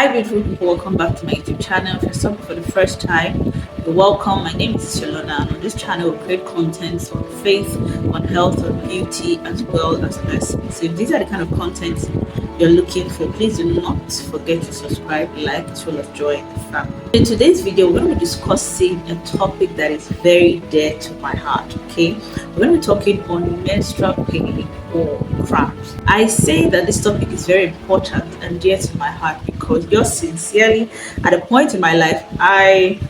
Hi beautiful people, welcome back to my YouTube channel. If you're stopping for the first time, you're welcome. My name is Shalona, and on this channel we create content on faith, on health, on beauty, as well as nursing. So if these are the kind of content you're looking for, please do not forget to subscribe, like, as well as join the family. In today's video, we're going to be discussing a topic that is very dear to my heart. Okay, we're going to be talking on menstrual pain or cramps. I say that this topic is very important and dear to my heart because just sincerely, at a point in my life, I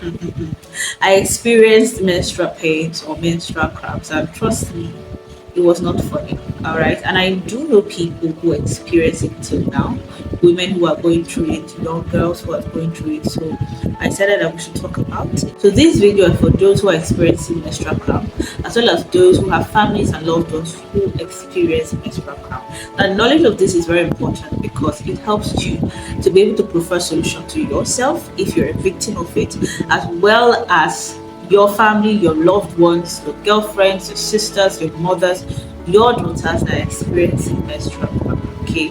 experienced menstrual pains or menstrual cramps, and trust me, it was not funny. All right, and I do know people who experience it till now, women who are going through it, young girls who are going through it. So I decided that we should talk about it. So this video is for those who are experiencing menstrual cramp, as well as those who have families and loved ones who experience menstrual cramp. The knowledge of this is very important because it helps you to be able to provide solution to yourself if you're a victim of it, as well as your family, your loved ones, your girlfriends, your sisters, your mothers, your daughters that are experiencing menstrual cramp. Okay,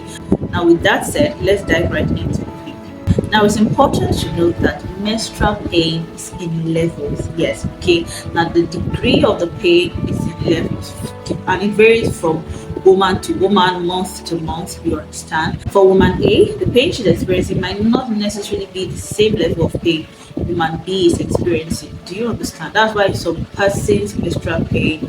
now with that said, let's dive right into the video. Now it's important to note that menstrual pain is in levels. Yes, okay. Now the degree of the pain is in levels, and it varies from woman to woman, month to month. You understand? For woman A, the pain she's experiencing might not necessarily be the same level of pain woman B is experiencing. Do you understand? That's why some persons' menstrual pain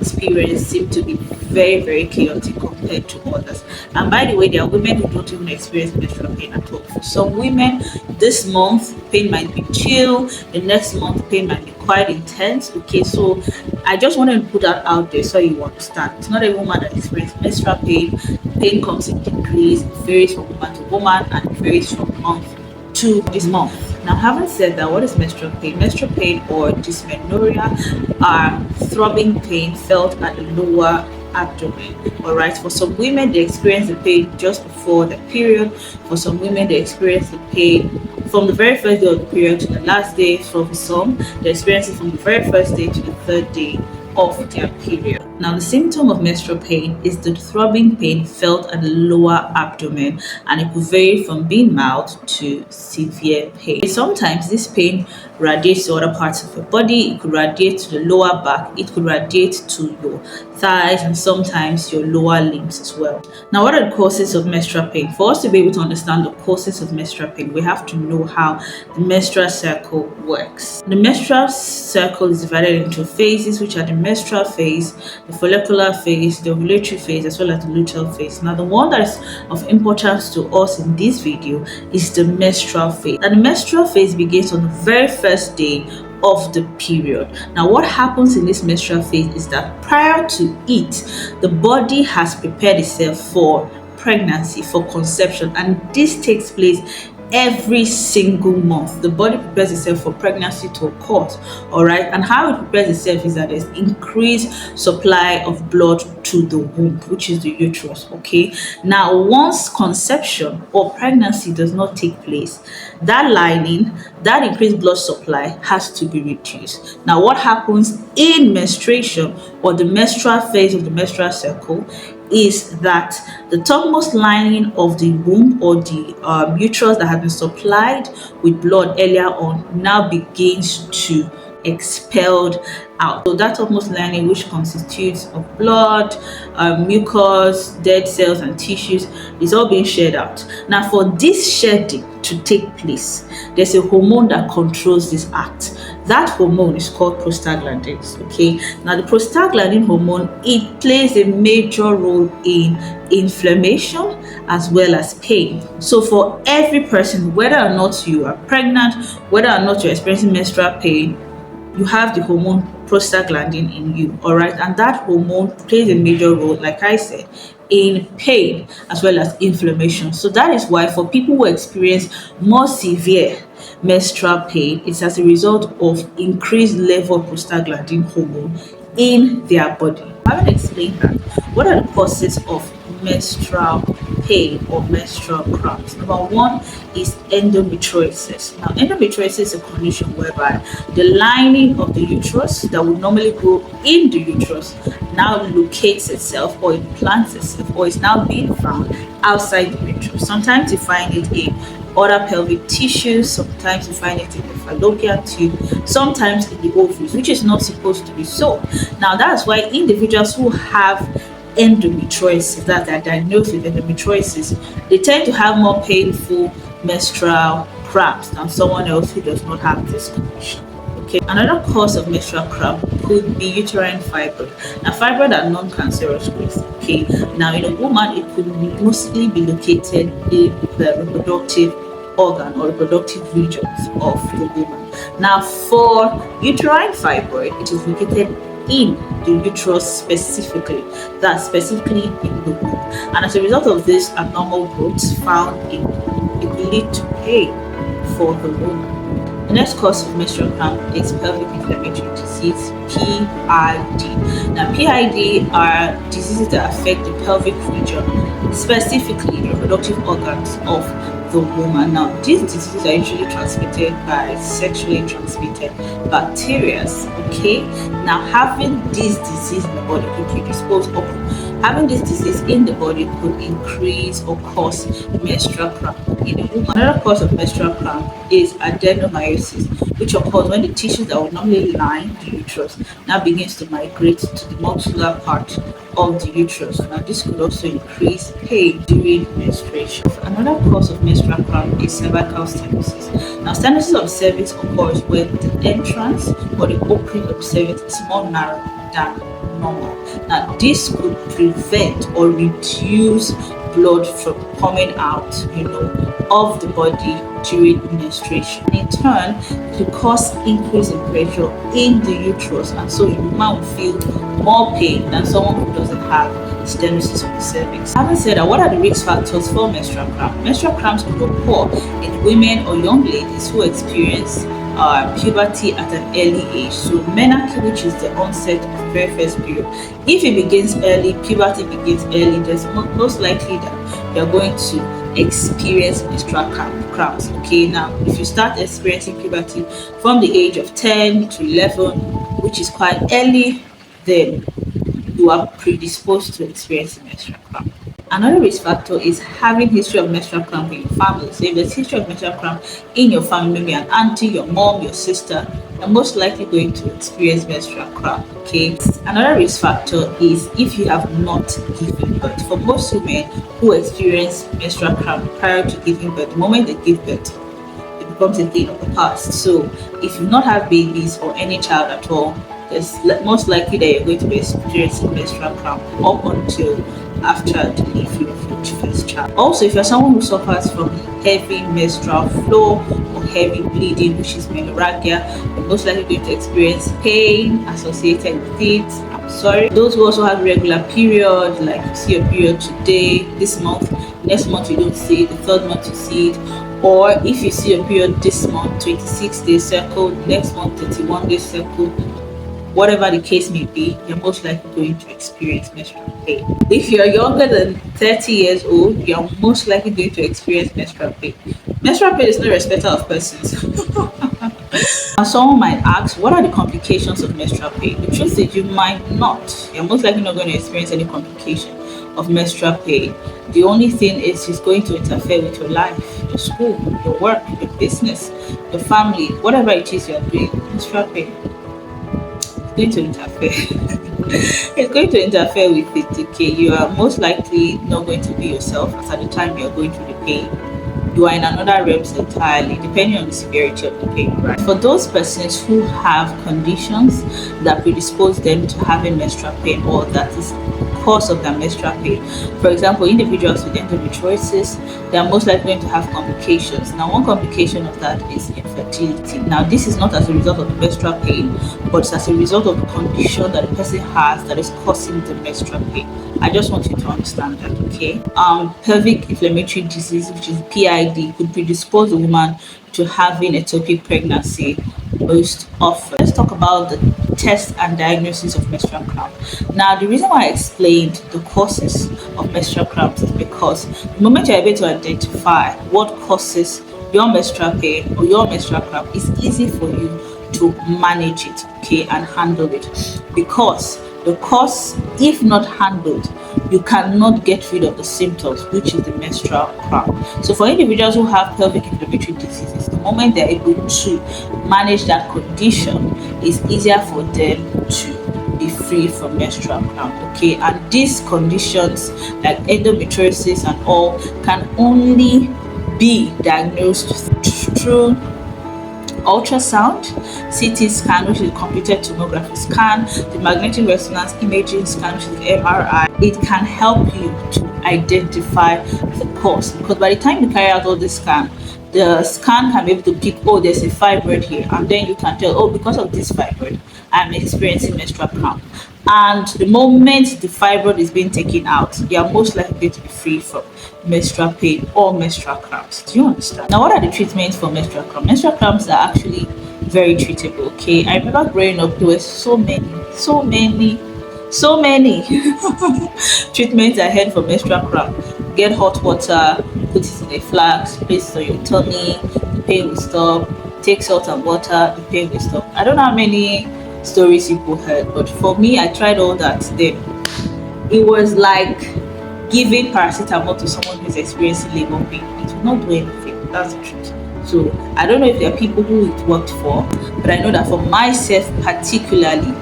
experience seem to be very, very chaotic compared to others. And by the way, there are women who don't even experience menstrual pain at all. For some women, this month pain might be chill, the next month pain might be quite intense. Okay, so I just wanted to put that out there so you understand. It's not a woman that experiences menstrual pain. Pain comes in degrees, it varies from woman to woman, and it varies from month to this month. Now, having said that, what is menstrual pain? Menstrual pain or dysmenorrhea are throbbing pain felt at the lower abdomen. All right, for some women they experience the pain just before the period. For some women they experience the pain from the very first day of the period to the last day. For some they experience it from the very first day to the third day of their period. Now, the symptom of menstrual pain is the throbbing pain felt at the lower abdomen, and it could vary from being mild to severe pain. Sometimes this pain radiates to other parts of your body. It could radiate to the lower back, it could radiate to your thighs, and sometimes your lower limbs as well. Now, what are the causes of menstrual pain? For us to be able to understand the causes of menstrual pain, we have to know how the menstrual cycle works. The menstrual cycle is divided into phases, which are the menstrual phase, the follicular phase, the ovulatory phase, as well as the luteal phase. Now, the one that is of importance to us in this video is the menstrual phase. And the menstrual phase begins on the very first day of the period. Now, what happens in this menstrual phase is that prior to it, the body has prepared itself for pregnancy, for conception, and this takes place every single month. The body prepares itself for pregnancy to occur. All right, and how it prepares itself is that there's increased supply of blood to the womb, which is the uterus. Okay, now once conception or pregnancy does not take place, that lining, that increased blood supply has to be reduced. Now, what happens in menstruation or the menstrual phase of the menstrual cycle is that the topmost lining of the womb or the uterus that has been supplied with blood earlier on now begins to expelled out. So that topmost lining, which constitutes of blood, mucus, dead cells, and tissues, is all being shed out. Now, for this shedding to take place, there's a hormone that controls this act. That hormone is called prostaglandins. Okay, now the prostaglandin hormone, it plays a major role in inflammation as well as pain. So for every person, whether or not you are pregnant, whether or not you're experiencing menstrual pain, you have the hormone prostaglandin in you. All right, and that hormone plays a major role, like I said, in pain as well as inflammation. So that is why for people who experience more severe menstrual pain, it's as a result of increased level of prostaglandin hormone in their body. Having explained that, what are the causes of menstrual pain or menstrual cramps? Number one is endometriosis. Now, endometriosis is a condition whereby the lining of the uterus that would normally go in the uterus now locates itself or implants itself or is now being found outside the uterus. Sometimes you find it in other pelvic tissues. Sometimes you find it in the fallopian tube, sometimes in the ovaries, which is not supposed to be so. Now, that's why individuals who have endometriosis, that are diagnosed with endometriosis, they tend to have more painful menstrual cramps than someone else who does not have this condition. Okay, another cause of menstrual cramp could be uterine fibroid. Now, fibroid are non-cancerous growths. Okay, now in a woman, it could mostly be located in the reproductive organ or reproductive regions of the woman. Now, for uterine fibroid, it is located in the uterus specifically, that's specifically in the womb. And as a result of this abnormal growths found in the womb, it will lead to pain for the woman. The next cause of menstrual cramp is pelvic inflammatory disease, PID. Now, PID are diseases that affect the pelvic region, specifically the reproductive organs of the woman. Now, these diseases are usually transmitted by sexually transmitted bacteria. Okay, now having this disease in the body could predispose, or having this disease in the body could increase or cause menstrual cramp in a woman. Another cause of menstrual cramp is adenomyosis, which occurs when the tissues that would normally line the uterus now begins to migrate to the muscular part of the uterus. Now, this could also increase pain during menstruation. Another cause of menstrual cramp is cervical stenosis. Now, stenosis of the cervix occurs when the entrance or the opening of the cervix is more narrow than normal. Now, this could prevent or reduce blood from coming out, of the body during menstruation. In turn, it could cause increase in pressure in the uterus, and so the woman will feel more pain than someone who doesn't have stenosis of the cervix. Having said that, what are the risk factors for menstrual cramp? Menstrual cramps could occur in women or young ladies who experience puberty at an early age. So menarche, which is the onset of the very first period. If it begins early, puberty begins early, there's most likely that you're going to experience menstrual cramps. Okay, now if you start experiencing puberty from the age of 10 to 11, which is quite early, then you are predisposed to experiencing menstrual cramp. Another risk factor is having history of menstrual cramp in your family. So if there's history of menstrual cramp in your family, maybe an auntie, your mom, your sister, you're most likely going to experience menstrual cramp. Okay. Another risk factor is if you have not given birth. For most women who experience menstrual cramp prior to giving birth, the moment they give birth, it becomes a thing of the past. So if you not have babies or any child at all, it's most likely that you're going to be experiencing menstrual cramp up until after delivery of your first child. Also, if you're someone who suffers from heavy menstrual flow or heavy bleeding, which is menorrhagia, you're most likely going to experience pain associated with it. I'm sorry. Those who also have regular period, like you see a period today, this month, next month you don't see it, the third month you see it. Or if you see a period this month, 26 days circle, next month 31 days circle, whatever the case may be, you're most likely going to experience menstrual pain. If you're younger than 30 years old, you're most likely going to experience menstrual pain. Menstrual pain is no respecter of persons. Now, someone might ask, what are the complications of menstrual pain? The truth is, you might not. You're most likely not going to experience any complication of menstrual pain. The only thing is it's going to interfere with your life, your school, your work, your business, your family, whatever it is you're doing. Menstrual pain going to interfere. It's going to interfere with it. Okay, you are most likely not going to be yourself as at the time you are going through the pain. You are in another realms entirely, depending on the severity of the pain. Right. For those persons who have conditions that predispose them to having menstrual pain, or that is cause of their menstrual pain. For example, individuals with endometriosis, they are most likely going to have complications. Now, one complication of that is infertility. Now, this is not as a result of the menstrual pain, but it's as a result of the condition that the person has that is causing the menstrual pain. I just want you to understand that, okay? Pelvic inflammatory disease, which is PID, could predispose a woman to having ectopic pregnancy most often. Let's talk about the test and diagnosis of menstrual cramp. Now, the reason why I explained the causes of menstrual cramps is because the moment you're able to identify what causes your menstrual pain or your menstrual cramp, it's easy for you to manage it, okay, and handle it. Because the cause, if not handled, you cannot get rid of the symptoms, which is the menstrual cramp. So for individuals who have pelvic inflammatory diseases, the moment they're able to manage that condition, it's easier for them to be free from menstrual cramp. Okay, and these conditions like endometriosis and all can only be diagnosed through ultrasound, CT scan, which is computed tomography scan, the magnetic resonance imaging scan, which is MRI. It can help you to identify the cause, because by the time you carry out all this scan, the scan can be able to pick, oh, there's a fibroid here, and then you can tell, oh, because of this fibroid, I'm experiencing menstrual cramp. And the moment the fibroid is being taken out, you are most likely going to be free from menstrual pain or menstrual cramps. Do you understand? Now, what are the treatments for menstrual cramps? Menstrual cramps are actually very treatable. Okay, I remember growing up, there were so many treatments I had for menstrual cramp. Get hot water, put it in a flask, place it on your tummy, the pain will stop. Take salt and water, the pain will stop. I don't know how many stories people heard, but for me, I tried all that. Then it was like giving paracetamol to someone who's experiencing labor pain. It will not do anything. That's the truth. So I don't know if there are people who it worked for, but I know that for myself particularly,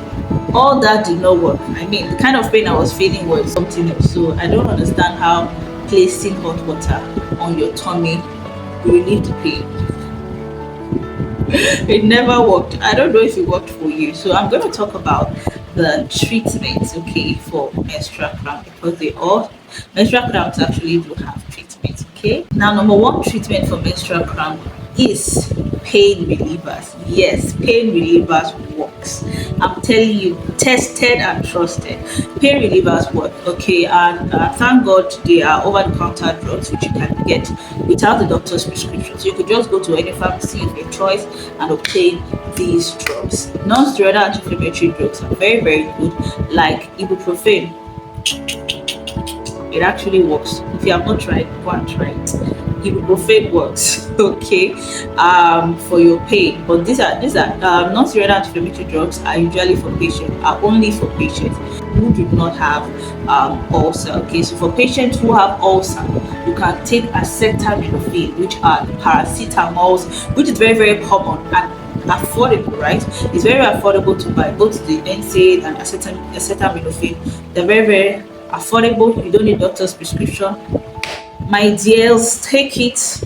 all that did not work. I mean, the kind of pain I was feeling was something else. So I don't understand how placing hot water on your tummy will relieve the pain. It never worked. I don't know if it worked for you. So I'm going to talk about the treatments, okay, for menstrual cramp, because menstrual cramps actually do have treatments, okay. Now, number one treatment for menstrual cramp is pain relievers. Yes, pain relievers works. I'm telling you, tested and trusted. Pain relievers work, okay, and thank God they are over-the-counter drugs which you can get without the doctor's prescription. So you could just go to any pharmacy of your choice and obtain these drugs. Non-steroidal anti-inflammatory drugs are very, very good, like ibuprofen. It actually works. If you have not tried, go and try it. Ibuprofen works, okay, for your pain. But these are non-steroidal anti-inflammatory drugs are usually only for patients who do not have ulcer. Okay, so for patients who have ulcer, you can take acetaminophen, which are paracetamols, which is very, very common and affordable, right? It's very affordable to buy, both the NSAID and acetaminophen. They're very, very affordable. You don't need doctor's prescription. My dears, take it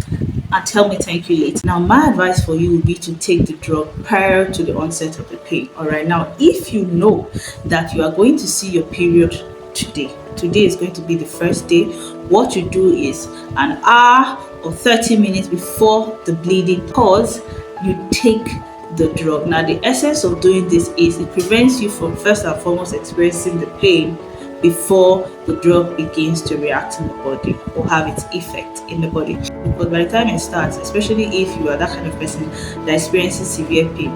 and tell me thank you later. Now, my advice for you would be to take the drug prior to the onset of the pain. All right. Now, if you know that you are going to see your period today is going to be the first day, what you do is an hour or 30 minutes before the bleeding pause, you take the drug. Now, the essence of doing this is it prevents you from first and foremost experiencing the pain before the drug begins to react in the body or have its effect in the body. Because by the time it starts, especially if you are that kind of person that experiences severe pain,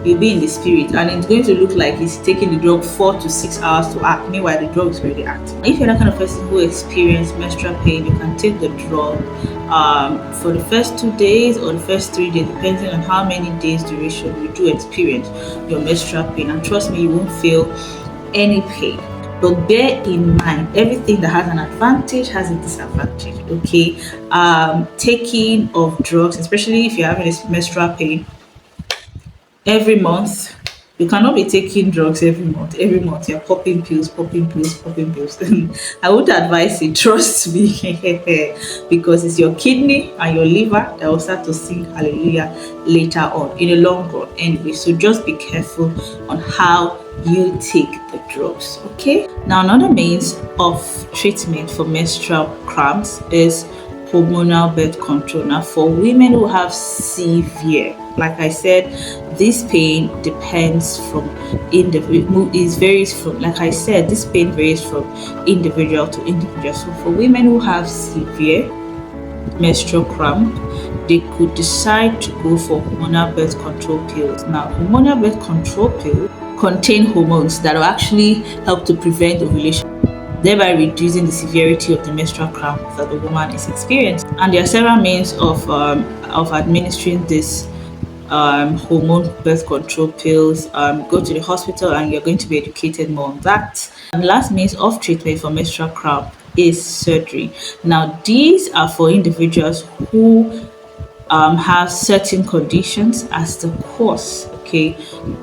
you'll be in the spirit and it's going to look like it's taking the drug 4 to 6 hours to act. Meanwhile, the drug is already acting. If you're that kind of person who experiences menstrual pain, you can take the drug for the first 2 days or the first 3 days, depending on how many days duration you do experience your menstrual pain. And trust me, you won't feel any pain. But bear in mind, everything that has an advantage has a disadvantage, okay? Taking of drugs, especially if you're having a menstrual pain every month, you cannot be taking drugs every month. Every month you're popping pills. I would advise it, trust me, because it's your kidney and your liver that will start to sing hallelujah later on in the long run anyway. So just be careful on how you take the drugs, okay? Now, another means of treatment for menstrual cramps is hormonal birth control. Now, for women who have severe, like I said, this pain depends from individual. It varies from, like I said, this pain varies from individual to individual. So for women who have severe menstrual cramp, they could decide to go for hormonal birth control pills. Now, hormonal birth control pills contain hormones that will actually help to prevent ovulation, thereby reducing the severity of the menstrual cramp that the woman is experiencing. And there are several means of administering this hormone birth control pills, go to the hospital and you're going to be educated more on that. And last means of treatment for menstrual cramp is surgery. Now, these are for individuals who have certain conditions as the cause, okay,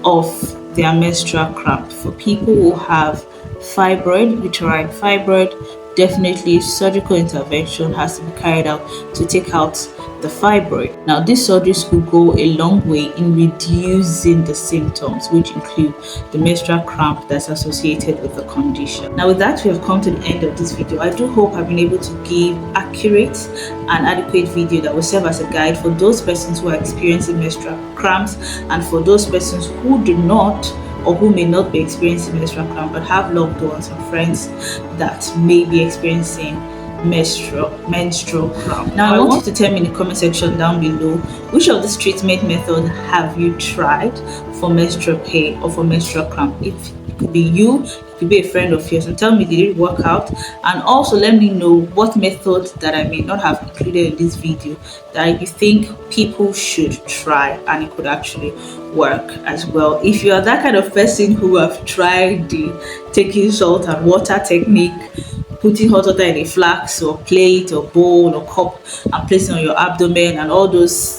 of their menstrual cramp. For people who have fibroid, uterine fibroid, definitely surgical intervention has to be carried out to take out the fibroid. Now, these surgeries could go a long way in reducing the symptoms, which include the menstrual cramp that's associated with the condition. Now, with that, we have come to the end of this video. I do hope I've been able to give accurate and adequate video that will serve as a guide for those persons who are experiencing menstrual cramps and for those persons who do not or who may not be experiencing menstrual cramp but have loved ones and friends that may be experiencing menstrual cramp. Now, I want you to tell me in the comment section down below which of these treatment methods have you tried for menstrual pain or for menstrual cramp. If it could be you, it could be a friend of yours, and tell me, did it work out? And also let me know what method that I may not have included in this video that you think people should try and it could actually work as well. If you are that kind of person who have tried the taking salt and water technique, putting hot water in a flask or plate or bowl or cup and placing on your abdomen and all those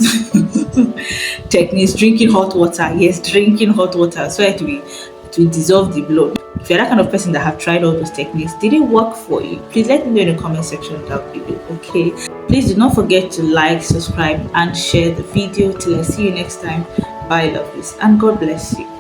techniques, drinking hot water, yes, drinking hot water so it will dissolve the blood. If you're that kind of person that have tried all those techniques, did it work for you? Please let me know in the comment section down below, okay? Please do not forget to like, subscribe and share the video. Till I see you next time, bye lovelies, and God bless you.